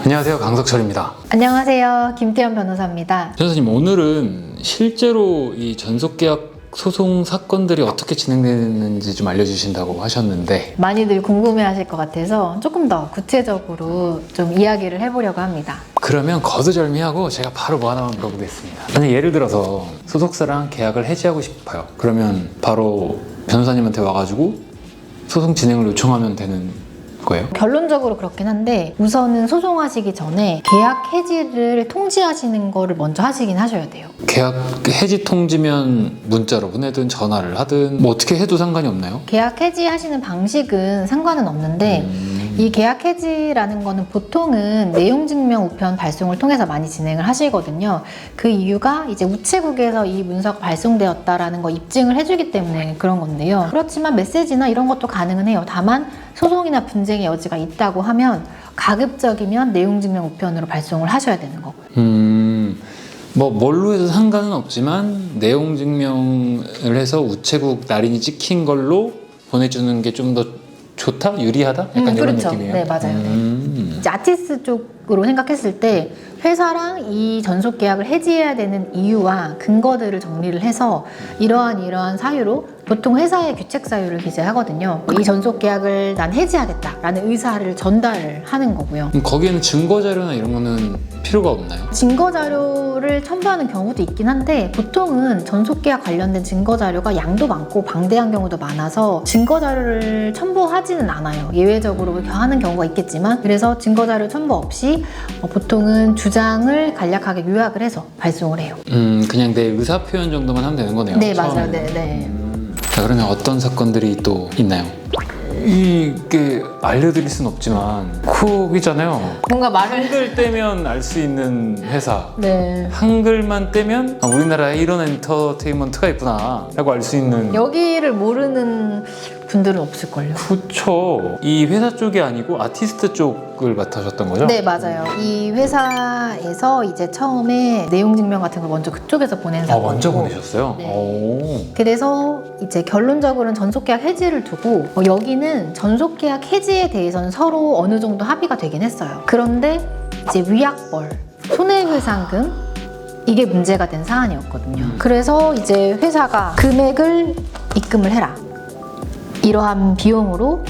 안녕하세요, 강석철입니다. 안녕하세요, 김태현 변호사입니다. 변호사님, 오늘은 실제로 이 전속계약 소송 사건들이 어떻게 진행되는지 좀 알려주신다고 하셨는데, 많이들 궁금해하실 것 같아서 조금 더 구체적으로 좀 이야기를 해보려고 합니다. 그러면 거두절미하고 제가 바로 뭐 하나만 물어보겠습니다. 아니, 예를 들어서 소속사랑 계약을 해지하고 싶어요. 그러면 바로 변호사님한테 와가지고 소송 진행을 요청하면 되는 거예요? 결론적으로 그렇긴 한데 우선은 소송하시기 전에 계약 해지를 통지하시는 거를 먼저 하시긴 하셔야 돼요. 계약 해지 통지면 문자로 보내든 전화를 하든 뭐 어떻게 해도 상관이 없나요? 계약 해지하시는 방식은 상관은 없는데 이 계약 해지라는 거는 보통은 내용증명 우편 발송을 통해서 많이 진행을 하시거든요. 그 이유가 이제 우체국에서 이 문서가 발송되었다라는 거 입증을 해주기 때문에 그런 건데요. 그렇지만 메시지나 이런 것도 가능은 해요. 다만 소송이나 분쟁의 여지가 있다고 하면 가급적이면 내용증명 우편으로 발송을 하셔야 되는 거고요. 뭐 뭘로 해도 상관은 없지만 내용 증명을 해서 우체국 날인이 찍힌 걸로 보내주는 게 좀 더 좋다? 유리하다? 약간 이런 그렇죠. 느낌이에요. 네, 맞아요. 이제 아티스트 쪽으로 생각했을 때 회사랑 이 전속 계약을 해지해야 되는 이유와 근거들을 정리를 해서 이러한 사유로 보통 회사의 규책 사유를 기재하거든요. 이 전속 계약을 난 해지하겠다라는 의사를 전달을 하는 거고요. 그럼 거기에는 증거 자료나 이런 거는 필요가 없나요? 증거 자료를 첨부하는 경우도 있긴 한데 보통은 전속 계약 관련된 증거 자료가 양도 많고 방대한 경우도 많아서 증거 자료를 첨부하지는 않아요. 예외적으로 하는 경우가 있겠지만, 그래서 증거 자료 첨부 없이 보통은 주장을 간략하게 요약을 해서 발송을 해요. 그냥 내 의사 표현 정도만 하면 되는 거네요. 네, 처음에는. 맞아요. 네. 자, 그러면 어떤 사건들이 또 있나요? 이게 알려드릴 순 없지만 콕이잖아요. 뭔가 말을 한글 떼면 알 수 있는 회사, 네. 한글만 떼면 우리나라에 이런 엔터테인먼트가 있구나 라고 알 수 있는. 여기를 모르는 분들은 없을걸요. 그쵸. 이 회사 쪽이 아니고 아티스트 쪽을 맡으셨던 거죠? 네, 맞아요. 이 회사에서 이제 처음에 내용 증명 같은 걸 먼저 그쪽에서 보낸 사건이고, 먼저 보내셨어요? 네. 오. 그래서 이제 결론적으로는 전속계약 해지를 두고 여기는 전속계약 해지에 대해서는 서로 어느 정도 합의가 되긴 했어요. 그런데 이제 위약벌, 손해배상금 이게 문제가 된 사안이었거든요. 그래서 이제 회사가 금액을 입금을 해라. 이러한 비용으로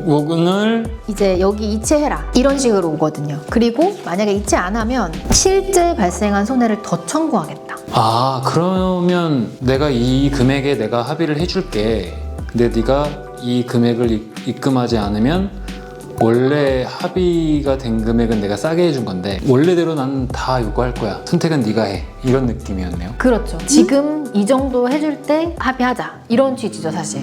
원을 이제 여기 이체해라 이런 식으로 오거든요. 그리고 만약에 이체 안 하면 실제 발생한 손해를 더 청구하겠다. 아, 그러면 내가 이 금액에 내가 합의를 해줄게. 근데 네가 이 금액을 입금하지 않으면 원래 합의가 된 금액은 내가 싸게 해준 건데 원래대로 난 다 요구할 거야. 선택은 네가 해. 이런 느낌이었네요. 그렇죠. 지금 이 정도 해줄 때 합의하자 이런 취지죠, 사실.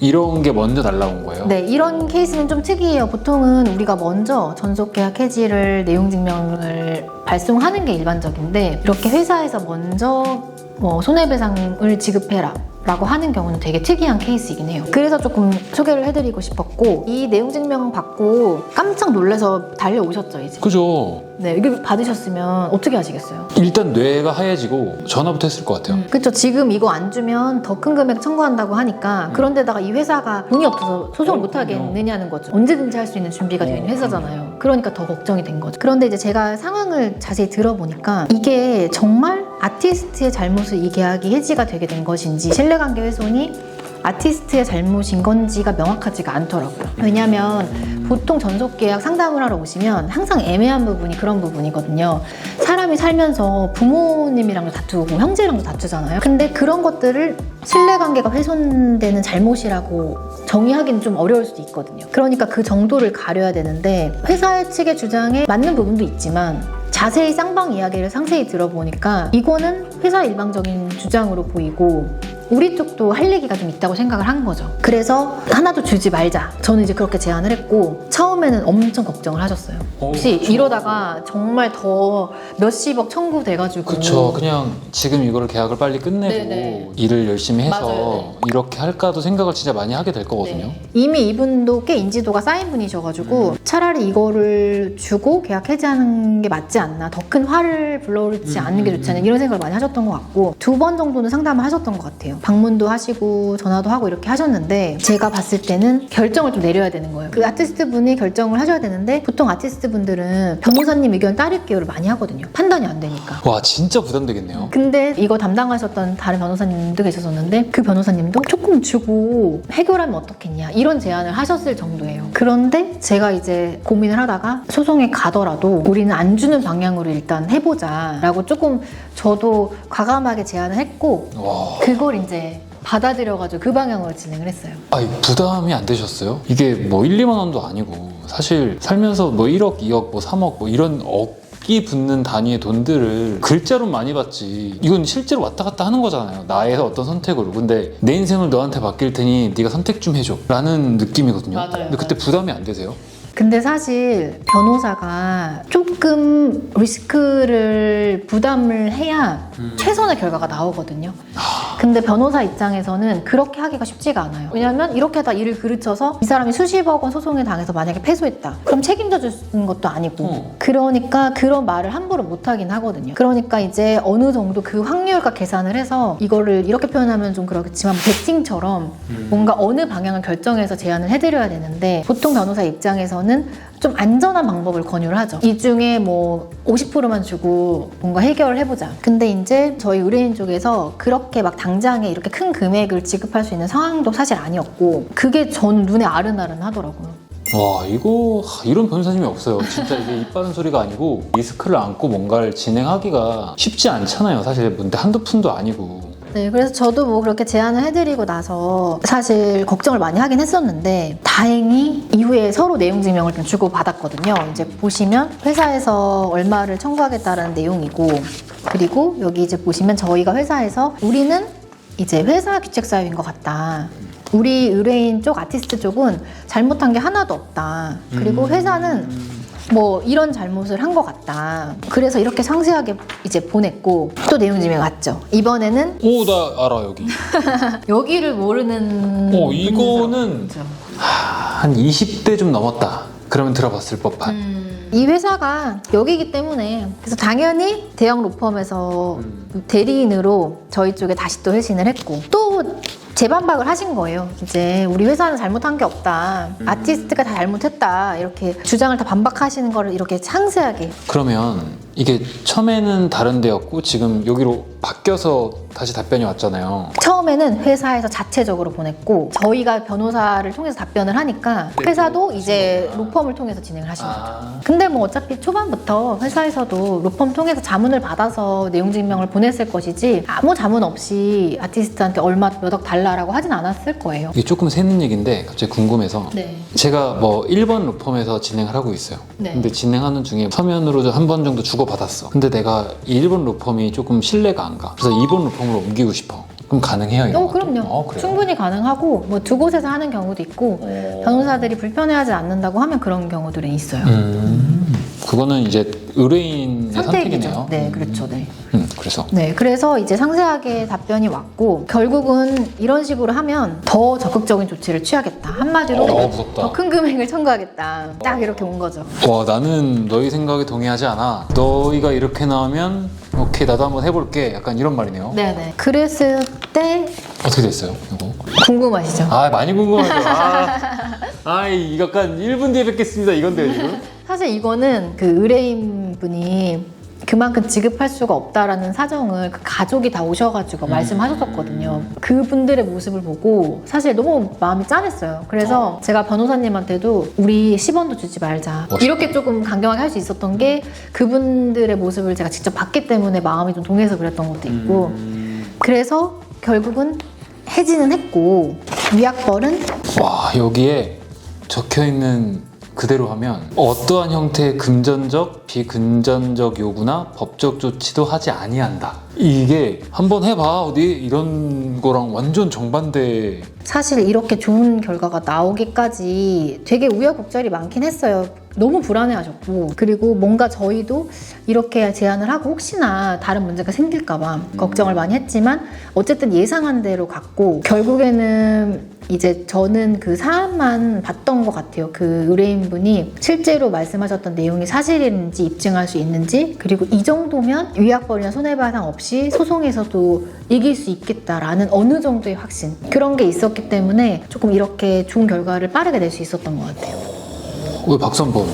이런 게 먼저 날라온 거예요? 네, 이런 케이스는 좀 특이해요. 보통은 우리가 먼저 전속계약 해지를 내용증명을 발송하는 게 일반적인데 이렇게 회사에서 먼저 손해배상을 지급해라 라고 하는 경우는 되게 특이한 케이스이긴 해요. 그래서 조금 소개를 해드리고 싶었고, 이 내용증명 받고 깜짝 놀라서 달려오셨죠, 이제? 그죠. 네, 이게 받으셨으면 어떻게 하시겠어요? 일단 뇌가 하얘지고 전화부터 했을 것 같아요. 그쵸. 지금 이거 안 주면 더 큰 금액 청구한다고 하니까 그런데다가 이 회사가 돈이 없어서 소송을 못 하겠느냐는 거죠. 언제든지 할 수 있는 준비가 되어 있는 회사잖아요. 그러니까 더 걱정이 된 거죠. 그런데 이제 제가 상황을 자세히 들어보니까 이게 정말 아티스트의 잘못을 이 계약이 해지가 되게 된 것인지 신뢰관계 훼손이 아티스트의 잘못인 건지가 명확하지가 않더라고요. 왜냐하면 보통 전속계약 상담을 하러 오시면 항상 애매한 부분이 그런 부분이거든요. 사람이 살면서 부모님이랑도 다투고 형제랑도 다투잖아요. 근데 그런 것들을 신뢰관계가 훼손되는 잘못이라고 정의하기는 좀 어려울 수도 있거든요. 그러니까 그 정도를 가려야 되는데 회사 측의 주장에 맞는 부분도 있지만 자세히 쌍방 이야기를 상세히 들어보니까 이거는 회사 일방적인 주장으로 보이고 우리 쪽도 할 얘기가 좀 있다고 생각을 한 거죠. 그래서 하나도 주지 말자. 저는 이제 그렇게 제안을 했고 처음에는 엄청 걱정을 하셨어요. 혹시 그쵸. 이러다가 정말 더 몇십억 청구돼가지고 그쵸. 그냥 지금 이거를 계약을 빨리 끝내고 네네. 일을 열심히 해서 맞아요, 이렇게 할까도 생각을 진짜 많이 하게 될 거거든요. 네. 이미 이분도 꽤 인지도가 쌓인 분이셔가지고 차라리 이거를 주고 계약 해지하는 게 맞지 않나, 더 큰 화를 불러오지 않는 게 좋지 않나 이런 생각을 많이 하셨던 것 같고 2번 정도는 상담을 하셨던 것 같아요. 방문도 하시고 전화도 하고 이렇게 하셨는데 제가 봤을 때는 결정을 좀 내려야 되는 거예요. 그 아티스트 분이 결정을 하셔야 되는데 보통 아티스트 분들은 변호사님 의견 따를게요를 많이 하거든요. 판단이 안 되니까. 와 진짜 부담되겠네요. 근데 이거 담당하셨던 다른 변호사님도 계셨었는데 그 변호사님도 조금 주고 해결하면 어떻겠냐 이런 제안을 하셨을 정도예요. 그런데 제가 이제 고민을 하다가 소송에 가더라도 우리는 안 주는 방향으로 일단 해보자 라고 조금 저도 과감하게 제안을 했고 와. 그걸 이제 받아들여가지고 그 방향으로 진행을 했어요. 아니 부담이 안 되셨어요? 이게 뭐 1, 2만 원도 아니고 사실 살면서 뭐 1억, 2억, 뭐 3억 뭐 이런 억이 붙는 단위의 돈들을 글자로 많이 받지 이건 실제로 왔다 갔다 하는 거잖아요. 나의 어떤 선택으로. 근데 내 인생을 너한테 맡길 테니 네가 선택 좀 해줘 라는 느낌이거든요. 맞아요, 근데 그때 부담이 안 되세요? 근데 사실 변호사가 조금 리스크를 부담을 해야 최선의 결과가 나오거든요. 근데 변호사 입장에서는 그렇게 하기가 쉽지가 않아요. 왜냐면 이렇게 다 일을 그르쳐서 이 사람이 수십억 원 소송에 당해서 만약에 패소했다. 그럼 책임져 주는 것도 아니고. 그러니까 그런 말을 함부로 못 하긴 하거든요. 그러니까 이제 어느 정도 그 확률과 계산을 해서 이거를 이렇게 표현하면 좀 그렇겠지만 배팅처럼 뭔가 어느 방향을 결정해서 제안을 해드려야 되는데 보통 변호사 입장에서는 좀 안전한 방법을 권유를 하죠. 이 중에 뭐 50%만 주고 뭔가 해결을 해보자. 근데 이제 저희 의뢰인 쪽에서 그렇게 막 당장에 이렇게 큰 금액을 지급할 수 있는 상황도 사실 아니었고 그게 전 눈에 아른아른 하더라고요. 와 이거 이런 변호사님이 없어요. 진짜 이게 입 바른 소리가 아니고 리스크를 안고 뭔가를 진행하기가 쉽지 않잖아요. 사실 근데 한두 푼도 아니고. 네, 그래서 저도 뭐 그렇게 제안을 해드리고 나서 사실 걱정을 많이 하긴 했었는데 다행히 이후에 서로 내용 증명을 좀 주고 받았거든요. 이제 보시면 회사에서 얼마를 청구하겠다라는 내용이고 그리고 여기 이제 보시면 저희가 회사에서 우리는 이제 회사 규칙 사유인 것 같다. 우리 의뢰인 쪽 아티스트 쪽은 잘못한 게 하나도 없다. 그리고 회사는 뭐 이런 잘못을 한 것 같다. 그래서 이렇게 상세하게 이제 보냈고 또 내용 증명 왔죠. 이번에는 오 나 알아 여기. 여기를 모르는 이거는 분들은 한 20대 좀 넘었다. 그러면 들어봤을 법한. 이 회사가 여기기 때문에 그래서 당연히 대형 로펌에서 대리인으로 저희 쪽에 다시 또 회신을 했고 또 재반박을 하신 거예요. 이제 우리 회사는 잘못한 게 없다. 아티스트가 다 잘못했다. 이렇게 주장을 다 반박하시는 거를 이렇게 상세하게. 그러면 이게 처음에는 다른 데였고 지금 여기로 바뀌어서 다시 답변이 왔잖아요. 처음에는 회사에서 자체적으로 보냈고 저희가 변호사를 통해서 답변을 하니까 회사도 이제 로펌을 통해서 진행을 하신 거죠. 근데 뭐 어차피 초반부터 회사에서도 로펌 통해서 자문을 받아서 내용 증명을 보냈을 것이지 아무 자문 없이 아티스트한테 얼마 몇 억 달라라고 하진 않았을 거예요. 이게 조금 새는 얘기인데 갑자기 궁금해서 네. 제가 뭐 1번 로펌에서 진행을 하고 있어요. 네. 근데 진행하는 중에 서면으로 한 번 정도 주고받았어. 근데 내가 이 1번 로펌이 조금 신뢰가 안 가. 그래서 2번 로펌으로 옮기고 싶어. 그럼 가능해요? 이런 것도? 그럼요. 그래요? 충분히 가능하고 뭐 두 곳에서 하는 경우도 있고 변호사들이 불편해하지 않는다고 하면 그런 경우들은 있어요. 그거는 이제 의뢰인의 선택이네요. 네, 그렇죠. 네. 그래서 네, 그래서 이제 상세하게 답변이 왔고 결국은 이런 식으로 하면 더 적극적인 조치를 취하겠다. 한마디로 무섭다. 더 큰 금액을 청구하겠다. 딱 이렇게 온 거죠. 와 나는 너희 생각에 동의하지 않아. 너희가 이렇게 나오면 오케이 나도 한번 해볼게. 약간 이런 말이네요. 네네. 그랬을 때 어떻게 됐어요? 이거? 궁금하시죠? 많이 궁금하죠. 이 약간 1분 뒤에 뵙겠습니다. 이건데요 지금? 사실 이거는 그 의뢰인 분이 그만큼 지급할 수가 없다라는 사정을 그 가족이 다 오셔가지고 말씀하셨었거든요. 그분들의 모습을 보고 사실 너무 마음이 짠했어요. 그래서 제가 변호사님한테도 우리 10원도 주지 말자. 멋있다. 이렇게 조금 강경하게 할 수 있었던 게 그분들의 모습을 제가 직접 봤기 때문에 마음이 좀 동해서 그랬던 것도 있고 그래서 결국은 해지는 했고 위약벌은 와 여기에 적혀있는 그대로 하면 어떠한 형태의 금전적, 비금전적 요구나 법적 조치도 하지 아니한다. 이게 한번 해봐 어디 이런 거랑 완전 정반대. 사실 이렇게 좋은 결과가 나오기까지 되게 우여곡절이 많긴 했어요. 너무 불안해하셨고, 그리고 뭔가 저희도 이렇게 제안을 하고 혹시나 다른 문제가 생길까봐 걱정을 많이 했지만 어쨌든 예상한 대로 갔고, 결국에는 이제 저는 그 사안만 봤던 것 같아요. 그 의뢰인분이 실제로 말씀하셨던 내용이 사실인지 입증할 수 있는지, 그리고 이 정도면 위약벌이나 손해배상 없이 소송에서도 이길 수 있겠다라는 어느 정도의 확신, 그런 게 있었기 때문에 조금 이렇게 좋은 결과를 빠르게 낼 수 있었던 것 같아요. 왜 박수 한번.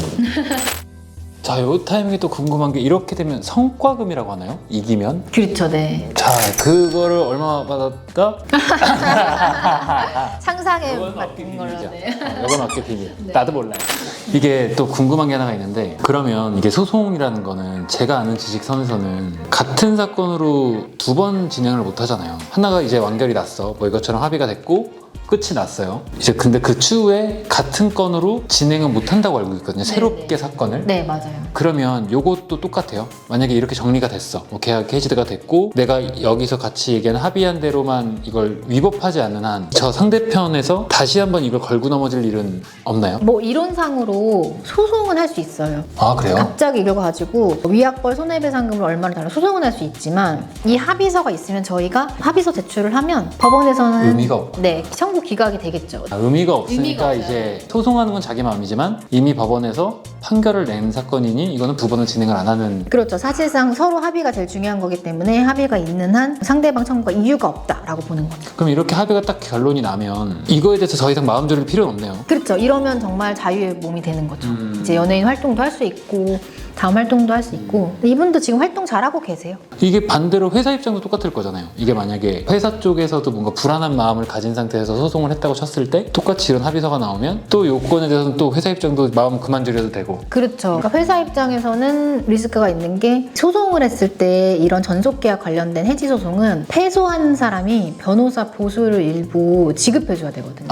자, 요 타이밍에 또 궁금한 게 이렇게 되면 성과금이라고 하나요? 이기면? 그렇죠, 네. 자, 그거를 얼마 받았다? 상상에 이건 받은 어깨 걸로. 비밀이죠. 네. 이건 어깨 비밀. 나도 몰라요. 이게 또 궁금한 게 하나가 있는데, 그러면 이게 소송이라는 거는 제가 아는 지식선에서는 같은 사건으로 두 번 진행을 못 하잖아요. 하나가 이제 완결이 났어. 뭐 이것처럼 합의가 됐고 끝이 났어요. 이제 근데 그 추후에 같은 건으로 진행은 못 한다고 알고 있거든요. 새롭게 사건을. 네, 맞아요. 그러면 요것도 똑같아요. 만약에 이렇게 정리가 됐어. 뭐 계약 해지가 됐고 내가 여기서 같이 얘기한 합의한 대로만 이걸 위법하지 않는 한 저 상대편에서 다시 한번 이걸 걸고 넘어질 일은 없나요? 뭐 이론상으로 소송은 할 수 있어요. 아, 그래요? 갑자기 이걸 가지고 위약벌 손해배상금을 얼마를 달라 소송은 할 수 있지만, 이 합의서가 있으면 저희가 합의서 제출을 하면 법원에서는 의미가 없고. 네, 청구 기각이 되겠죠. 의미가 없으니까 의미가 없어요. 이제 소송하는 건 자기 마음이지만 이미 법원에서 판결을 낸 사건이니 이거는 두 번은 진행을 안 하는. 그렇죠. 사실상 서로 합의가 제일 중요한 거기 때문에 합의가 있는 한 상대방 청구가 이유가 없다라고 보는 거죠. 그럼 이렇게 합의가 딱 결론이 나면 이거에 대해서 더 이상 마음 졸일 필요는 없네요. 그렇죠. 이러면 정말 자유의 몸이 되는 거죠. 이제 연예인 활동도 할 수 있고 다음 활동도 할 수 있고. 이분도 지금 활동 잘하고 계세요. 이게 반대로 회사 입장도 똑같을 거잖아요. 이게 만약에 회사 쪽에서도 뭔가 불안한 마음을 가진 상태에서 소송을 했다고 쳤을 때 똑같이 이런 합의서가 나오면 또 요건에 대해서는 또 회사 입장도 마음 그만 졸여도 되고. 그렇죠. 그러니까 회사 입장에서는 리스크가 있는 게, 소송을 했을 때 이런 전속계약 관련된 해지 소송은 패소한 사람이 변호사 보수를 일부 지급해줘야 되거든요.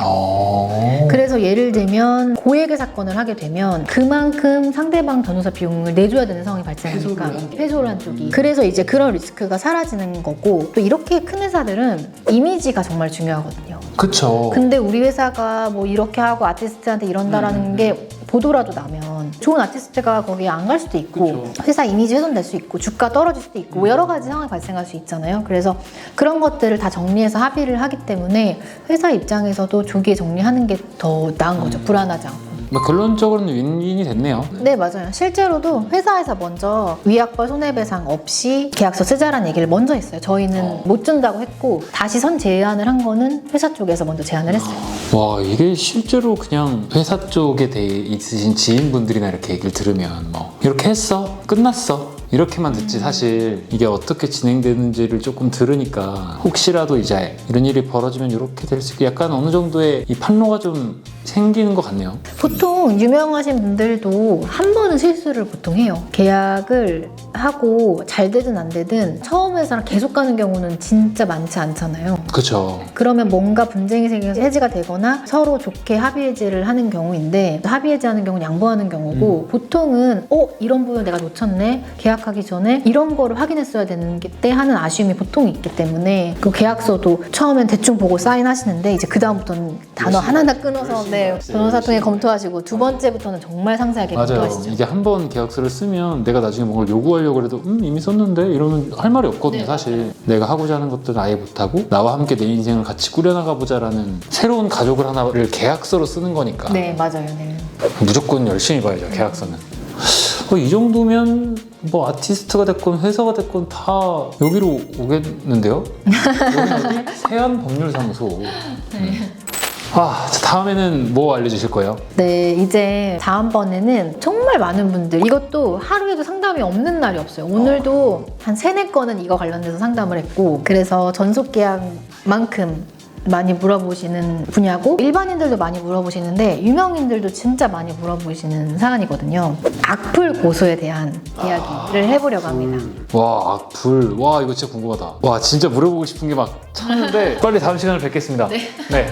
그래서 예를 들면 고액의 사건을 하게 되면 그만큼 상대방 변호사 비용을 내줘야 되는 상황이 발생하니까, 패소를 한 쪽이. 그래서 이제 그런 리스크가 사라지는 거고, 또 이렇게 큰 회사들은 이미지가 정말 중요하거든요. 그쵸. 근데 우리 회사가 뭐 이렇게 하고 아티스트한테 이런다라는 게 보도라도 나면 좋은 아티스트가 거기에 안 갈 수도 있고, 그쵸. 회사 이미지 훼손될 수 있고, 주가 떨어질 수도 있고, 뭐 여러 가지 상황이 발생할 수 있잖아요. 그래서 그런 것들을 다 정리해서 합의를 하기 때문에 회사 입장에서도 조기에 정리하는 게 더 나은 거죠. 불안하지 않고. 뭐 결론적으로는 윈윈이 됐네요. 네, 맞아요. 실제로도 회사에서 먼저 위약벌 손해배상 없이 계약서 쓰자라는 얘기를 먼저 했어요. 저희는 못 준다고 했고, 다시 선 제안을 한 거는 회사 쪽에서 먼저 제안을 했어요. 와, 이게 실제로 그냥 회사 쪽에 대해 있으신 지인분들이나 이렇게 얘기를 들으면 뭐 이렇게 했어? 끝났어? 이렇게만 듣지, 사실 이게 어떻게 진행되는지를 조금 들으니까 혹시라도 이제 이런 일이 벌어지면 이렇게 될 수 있게 약간 어느 정도의 이 판로가 좀 생기는 것 같네요. 보통 유명하신 분들도 한 번은 실수를 보통 해요. 계약을 하고 잘 되든 안 되든 처음 회사랑 계속 가는 경우는 진짜 많지 않잖아요. 그쵸. 그러면 뭔가 분쟁이 생겨서 해지가 되거나 서로 좋게 합의 해지를 하는 경우인데, 합의 해지하는 경우는 양보하는 경우고, 보통은 이런 부분 내가 놓쳤네, 계약하기 전에 이런 거를 확인했어야 되는 때 하는 아쉬움이 보통 있기 때문에, 그 계약서도 처음엔 대충 보고 사인하시는데 이제 그 다음부터는 단어 하나하나 끊어서 변호사 통해 검토하시고, 두 번째부터는 정말 상세하게 맞아요. 검토하시죠. 이게 한 번 계약서를 쓰면 내가 나중에 뭔가 요구하려고 해도 이미 썼는데 이러면 할 말이 없거든요. 네, 사실 내가 하고자 하는 것들은 아예 못하고 나와 함께 내 인생을 같이 꾸려나가 보자라는 새로운 가족을 하나를 계약서로 쓰는 거니까. 네, 맞아요. 네. 무조건 열심히 봐야죠, 계약서는. 이 정도면 뭐 아티스트가 됐건 회사가 됐건 다 여기로 오겠는데요? 여기는 어디? 세안법률사무소. 자, 다음에는 뭐 알려주실 거예요? 네, 이제 다음번에는 정말 많은 분들, 이것도 하루에도 상담이 없는 날이 없어요. 오늘도 한 3-4건은 이거 관련돼서 상담을 했고, 그래서 전속계약만큼 많이 물어보시는 분야고, 일반인들도 많이 물어보시는데 유명인들도 진짜 많이 물어보시는 사안이거든요. 악플 고소에 대한 이야기를 해보려고 합니다. 와, 악플. 와, 이거 진짜 궁금하다. 와, 진짜 물어보고 싶은 게 막 찾는데 빨리 다음 시간에 뵙겠습니다. 네.